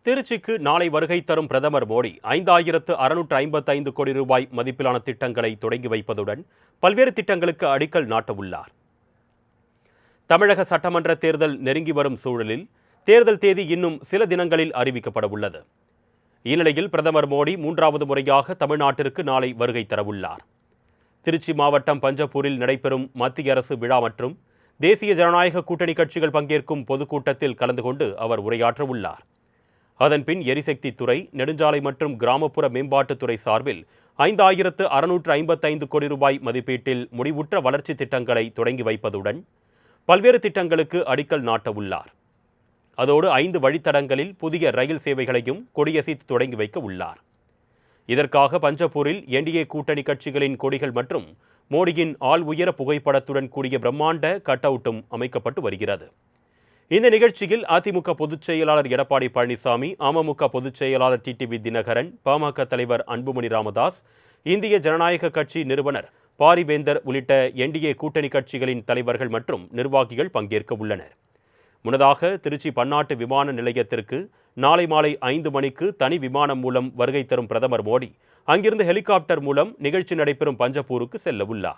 திருச்சிக்கு நாளை வருகை தரும் பிரதமர் மோடி 5,655 கோடி ரூபாய் மதிப்பிலான திட்டங்களை தொடங்கி வைப்பதுடன் பல்வேறு திட்டங்களுக்கு அடிக்கல் நாட்டவுள்ளார். தமிழக சட்டமன்ற தேர்தல் நெருங்கி வரும் சூழலில் தேர்தல் தேதி இன்னும் சில தினங்களில் அறிவிக்கப்பட உள்ளது. இந்நிலையில் பிரதமர் மோடி 3வது முறையாக தமிழ்நாட்டிற்கு நாளை வருகை தரவுள்ளார். திருச்சி மாவட்டம் பஞ்சப்பூரில் நடைபெறும் மத்திய அரசு விழா மற்றும் தேசிய ஜனநாயக கூட்டணி கட்சிகள் பங்கேற்கும் பொதுக்கூட்டத்தில் கலந்து கொண்டு அவர் உரையாற்ற உள்ளார். அதன்பின் எரிசக்தி துறை, நெடுஞ்சாலை மற்றும் கிராமப்புற மேம்பாட்டுத்துறை சார்பில் 5,655 கோடி ரூபாய் மதிப்பீட்டில் முடிவுற்ற வளர்ச்சி திட்டங்களை தொடங்கி வைப்பதுடன் பல்வேறு திட்டங்களுக்கு அடிக்கல் நாட்டவுள்ளார். அதோடு 5 வழித்தடங்களில் புதிய ரயில் சேவைகளையும் கொடியசைத்து தொடங்கி வைக்க உள்ளார். இதற்காக பஞ்சப்பூரில் என்டிஏ கூட்டணி கட்சிகளின் கொடிகள் மற்றும் மோடியின் ஆள் உயர புகைப்படத்துடன் கூடிய பிரம்மாண்ட கட் அவுட்டும் அமைக்கப்பட்டு வருகிறது. இந்த நிகழ்ச்சியில் அதிமுக பொதுச் செயலாளர் எடப்பாடி பழனிசாமி, அமமுக பொதுச் செயலாளர் டிடிவி தினகரன், பாமக தலைவர் அன்புமணி ராமதாஸ், இந்திய ஜனநாயக கட்சி நிறுவனர் பாரிவேந்தர் உள்ளிட்ட என்டிஏ கூட்டணி கட்சிகளின் தலைவர்கள் மற்றும் நிர்வாகிகள் பங்கேற்க உள்ளனர். முன்னதாக திருச்சி பன்னாட்டு விமான நிலையத்திற்கு நாளை மாலை 5 மணிக்கு தனி விமானம் மூலம் வருகை தரும் பிரதமர் மோடி அங்கிருந்து ஹெலிகாப்டர் மூலம் நிகழ்ச்சி நடைபெறும் பஞ்சப்பூருக்கு செல்ல உள்ளார்.